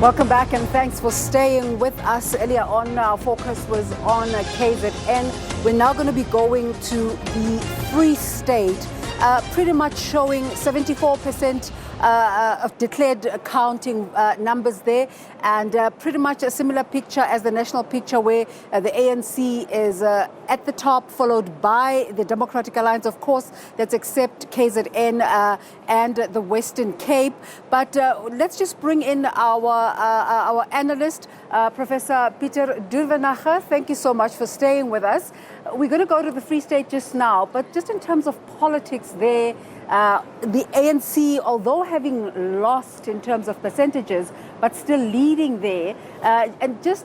Welcome back and thanks for staying with us. Earlier on, our focus was on KZN. We're now going to be going to the Free State, pretty much showing 74% of declared counting numbers there, and pretty much a similar picture as the national picture, where the ANC is at the top, followed by the Democratic Alliance, of course, that's except KZN and the Western Cape. But let's just bring in our analyst, Professor Pieter Durvenacher. Thank you so much for staying with us. We're going to go to the Free State just now, but just in terms of politics there, the ANC, although having lost in terms of percentages, but still leading there, and just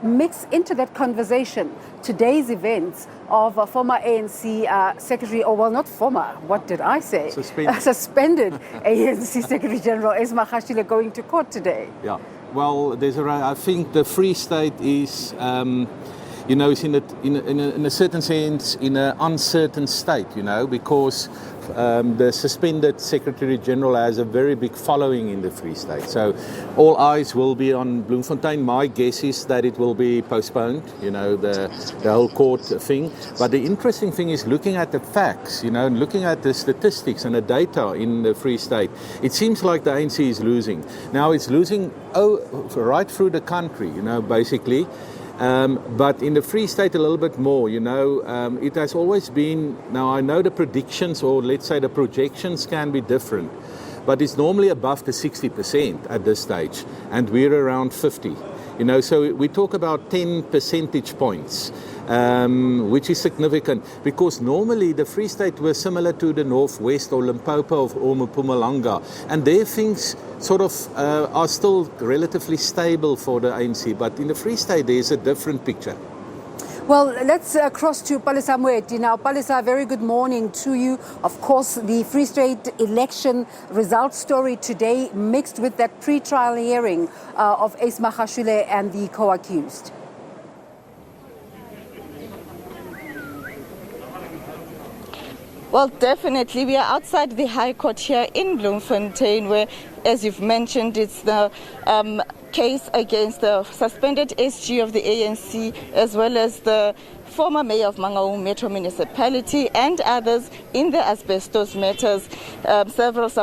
mix into that conversation today's events of a former ANC Secretary, or well, not former, what did I say? Suspended ANC Secretary-General Ace Magashule going to court today. Yeah, well, I think the Free State is, is in a certain sense in an uncertain state, because the suspended Secretary-General has a very big following in the Free State. So all eyes will be on Bloemfontein. My guess is that it will be postponed, the whole court thing. But the interesting thing is looking at the facts, and looking at the statistics and the data in the Free State. It seems like the ANC is losing. Now it's losing right through the country, basically. But in the Free State a little bit more, it has always been, now I know the predictions, or let's say the projections, can be different, but it's normally above the 60% at this stage, and we're around 50. So we talk about 10 percentage points, which is significant, because normally the Free State was similar to the Northwest or Limpopo or Mpumalanga, and their things sort of are still relatively stable for the ANC, but in the Free State there's a different picture. Well, let's cross to Palesa Moeti. Now, Palesa, very good morning to you. Of course, the Free State election result story today mixed with that pre-trial hearing of Ace Magashule and the co-accused. Well, definitely. We are outside the High Court here in Bloemfontein, where, as you've mentioned, it's the case against the suspended SG of the ANC, as well as the former mayor of Mangaung Metro Municipality and others in the asbestos matters. Several of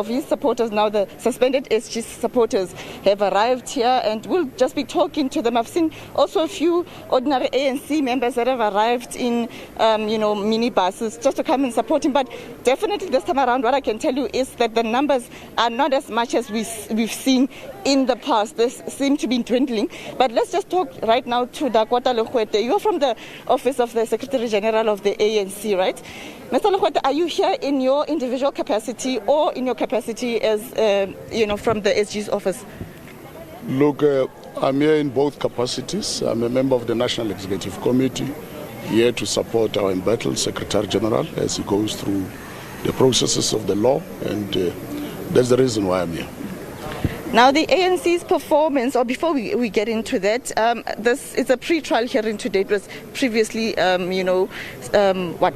his supporters, now the suspended SG supporters, have arrived here, and we'll just be talking to them. I've seen also a few ordinary ANC members that have arrived in, minibuses just to come and support him. But definitely this time around, what I can tell you is that the numbers are not as much as we've seen in the past. This seems to be dwindling. But let's just talk right now to Dakwata Lekwete. You're from the office of the Secretary-General of the ANC, right? Mr. Lekwete, are you here in your individual capacity or in your capacity as, from the SG's office? Look, I'm here in both capacities. I'm a member of the National Executive Committee, here to support our embattled Secretary-General as he goes through the processes of the law, and that's the reason why I'm here. Now, the ANC's performance, or before we get into that, this is a pre-trial hearing today. It was previously,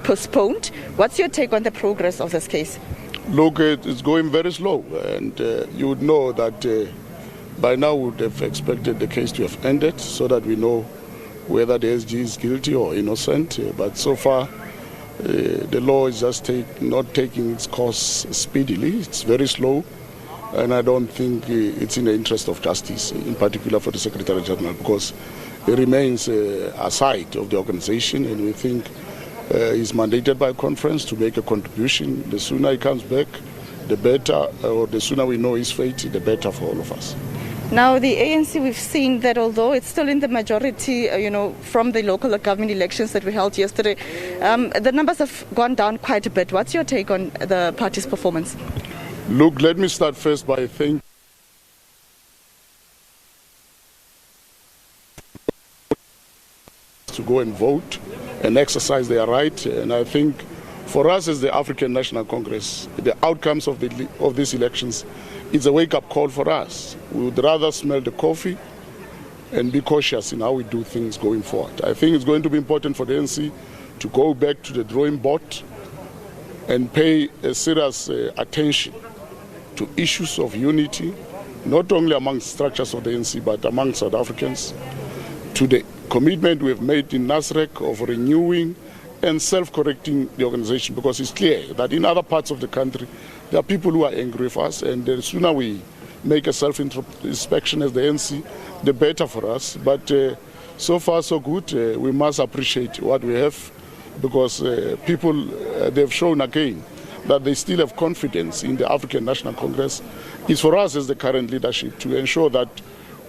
postponed. What's your take on the progress of this case? Look, it's going very slow, and you would know that by now we would have expected the case to have ended, so that we know whether the SG is guilty or innocent. But so far, the law is just not taking its course speedily. It's very slow. And I don't think it's in the interest of justice, in particular for the Secretary-General, because he remains a side of the organization, and we think he's mandated by conference to make a contribution. The sooner he comes back, the better, or the sooner we know his fate, the better for all of us. Now, the ANC, we've seen that although it's still in the majority, from the local government elections that we held yesterday, the numbers have gone down quite a bit. What's your take on the party's performance? Look, let me start first by thanking to go and vote and exercise their right. And I think for us as the African National Congress, the outcomes of these elections is a wake-up call for us. We would rather smell the coffee and be cautious in how we do things going forward. I think it's going to be important for the ANC to go back to the drawing board and pay a serious attention to issues of unity, not only amongst structures of the ANC, but among South Africans, to the commitment we have made in NASREC of renewing and self-correcting the organization, because it's clear that in other parts of the country, there are people who are angry with us, and the sooner we make a self-inspection as the ANC, the better for us. But so far, so good. We must appreciate what we have, because people, they've shown again that they still have confidence in the African National Congress. It's for us as the current leadership to ensure that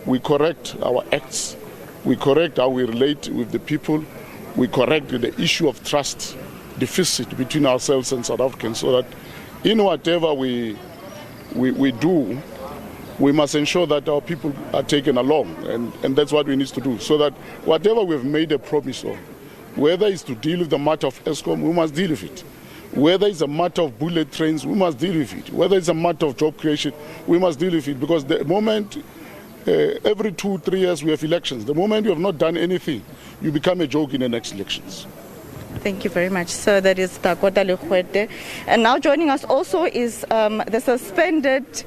we correct our acts, we correct how we relate with the people, we correct the issue of trust deficit between ourselves and South Africans, so that in whatever we do, we must ensure that our people are taken along, and that's what we need to do, so that whatever we've made a promise of, whether it's to deal with the matter of ESCOM, we must deal with it. Whether it's a matter of bullet trains, we must deal with it. Whether it's a matter of job creation, we must deal with it, because the moment, every 2-3 years we have elections. The moment you have not done anything, you become a joke in the next elections. Thank you very much, sir. That is Dakota Lekwete. And now joining us also is the suspended,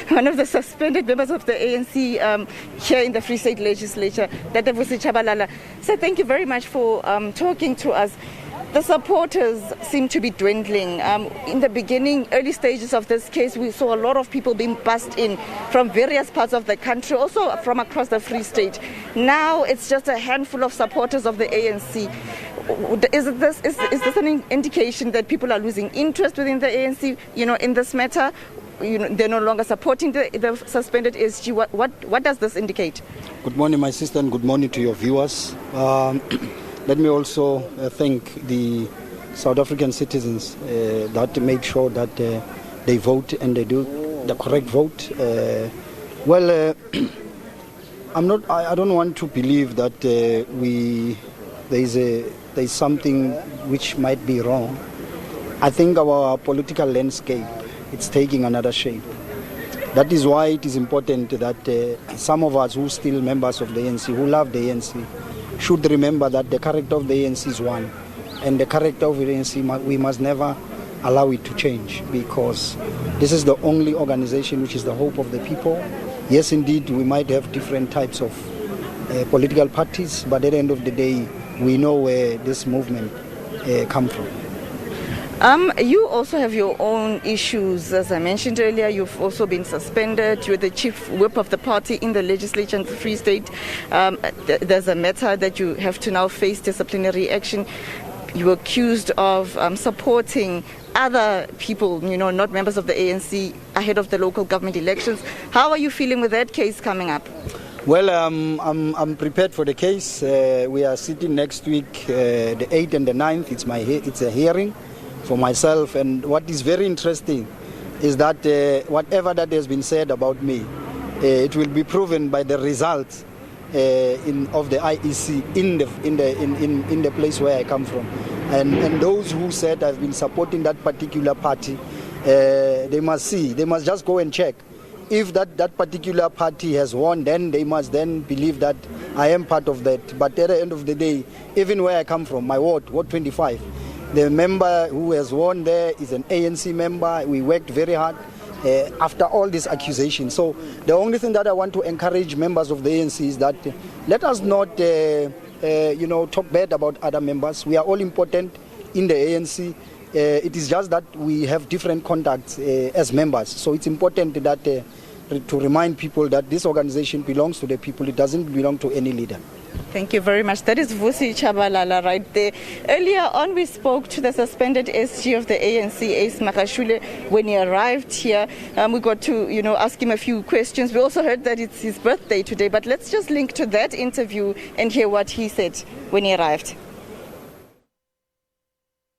one of the suspended members of the ANC here in the Free State Legislature, Vusi Chabalala. Sir, thank you very much for talking to us. The supporters seem to be dwindling. In the beginning, early stages of this case, we saw a lot of people being bussed in from various parts of the country, also from across the Free State. Now it's just a handful of supporters of the ANC. Is this an indication that people are losing interest within the ANC, in this matter? They're no longer supporting the suspended SG. What does this indicate? Good morning, my sister, and good morning to your viewers. Let me also thank the South African citizens that made sure that they vote and they do the correct vote. I don't want to believe that there's something which might be wrong. I think our political landscape, it's taking another shape. That is why it is important that some of us who are still members of the ANC, who love the ANC, should remember that the character of the ANC is one, and the character of the ANC, we must never allow it to change, because this is the only organization which is the hope of the people. Yes, indeed, we might have different types of political parties, but at the end of the day, we know where this movement comes from. You also have your own issues. As I mentioned earlier, you've also been suspended. You're the chief whip of the party in the legislature in the Free State. There's a matter that you have to now face disciplinary action. You were accused of supporting other people, not members of the ANC, ahead of the local government elections. How are you feeling with that case coming up? Well, I'm prepared for the case. We are sitting next week, the 8th and the 9th. It's a hearing for myself, and what is very interesting is that whatever that has been said about me, it will be proven by the results of the IEC in the place where I come from, and those who said I've been supporting that particular party, they must just go and check. If that particular party has won, then they must then believe that I am part of that. But at the end of the day, even where I come from, my ward 25, the member who has won there is an ANC member. We worked very hard after all these accusations. So the only thing that I want to encourage members of the ANC is that let us not talk bad about other members. We are all important in the ANC. It is just that we have different contacts as members. So it's important that to remind people that this organization belongs to the people. It doesn't belong to any leader. Thank you very much. That is Vusi Chabalala right there. Earlier on, we spoke to the suspended SG of the ANC, Ace Magashule, when he arrived here. We got to, ask him a few questions. We also heard that it's his birthday today, but let's just link to that interview and hear what he said when he arrived.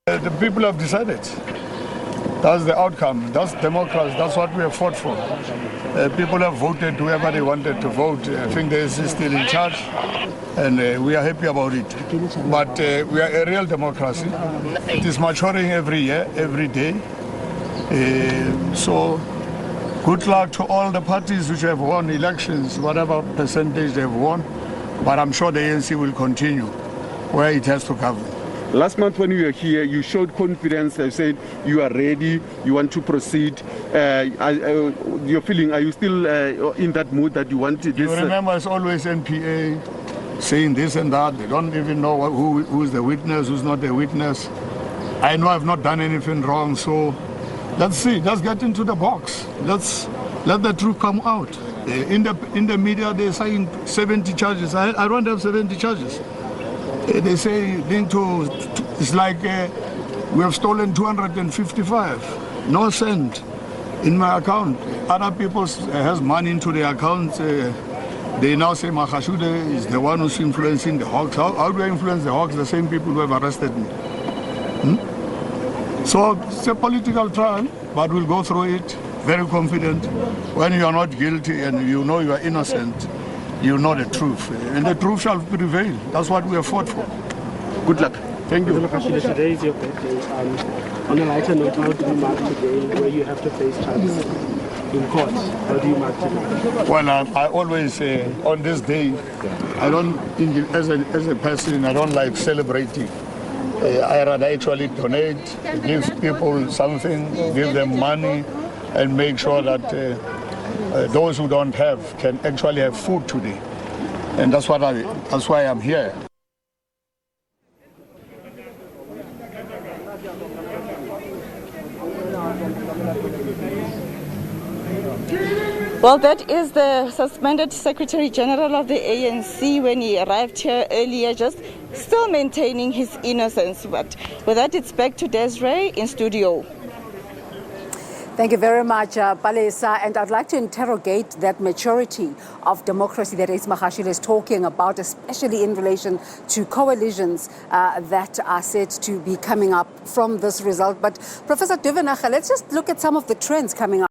The people have decided. That's the outcome. That's democracy. That's what we have fought for. People have voted whoever they wanted to vote. I think the ANC is still in charge, and we are happy about it. But we are a real democracy. It is maturing every year, every day. So good luck to all the parties which have won elections, whatever percentage they've won. But I'm sure the ANC will continue where it has to govern. Last month when you were here, you showed confidence. You said you are ready, you want to proceed. Your feeling, are you still in that mood that you want this? You remember, it's always NPA saying this and that. They don't even know who's the witness, who's not the witness. I know I've not done anything wrong, so let's see. Let's get into the box. Let the truth come out. In the media, they're saying 70 charges. I don't have 70 charges. They say linked to, it's like we have stolen 255, no cent in my account. Other people has money into their accounts. They now say Magashule is the one who's influencing the Hawks. How do I influence the Hawks, the same people who have arrested me? So it's a political trial, but we'll go through it very confident. When you are not guilty and you know you are innocent, you know the truth, and the truth shall prevail. That's what we have fought for. Good luck. Thank you. Magashule, today is your birthday. On a lighter note, how do you mark today where you have to face charges in court? How do you mark today? Well, I always on this day, I don't think as a person, I don't like celebrating. I rather actually donate, give people something, give them money, and make sure that those who don't have can actually have food today, and that's why I'm here. Well, that is the suspended Secretary-General of the ANC when he arrived here earlier, just still maintaining his innocence. But with that, it's back to Desiree in studio. Thank you very much, Palesa. And I'd like to interrogate that maturity of democracy that Ace Magashule is talking about, especially in relation to coalitions that are said to be coming up from this result. But Professor Duvenacher, let's just look at some of the trends coming up.